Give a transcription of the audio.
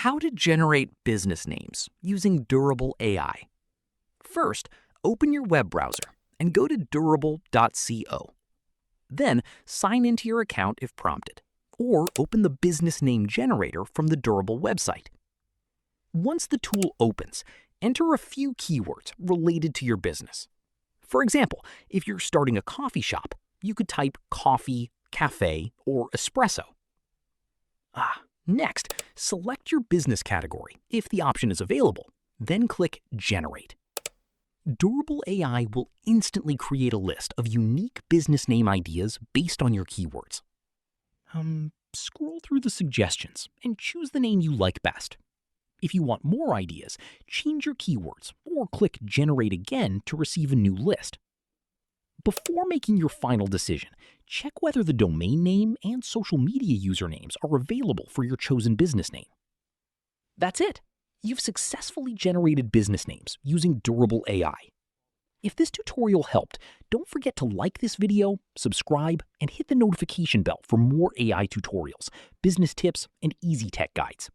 How to generate business names using Durable AI. First, open your web browser and go to durable.co. Then, sign into your account if prompted, or open the business name generator from the Durable website. Once the tool opens, enter a few keywords related to your business. For example, if you're starting a coffee shop, you could type coffee, cafe, or espresso. Next, select your business category if the option is available, then click Generate. Durable AI will instantly create a list of unique business name ideas based on your keywords. Scroll through the suggestions and choose the name you like best. If you want more ideas, change your keywords or click Generate again to receive a new list. Before making your final decision, check whether the domain name and social media usernames are available for your chosen business name. That's it. You've successfully generated business names using Durable AI. If this tutorial helped, don't forget to like this video, subscribe, and hit the notification bell for more AI tutorials, business tips, and easy tech guides.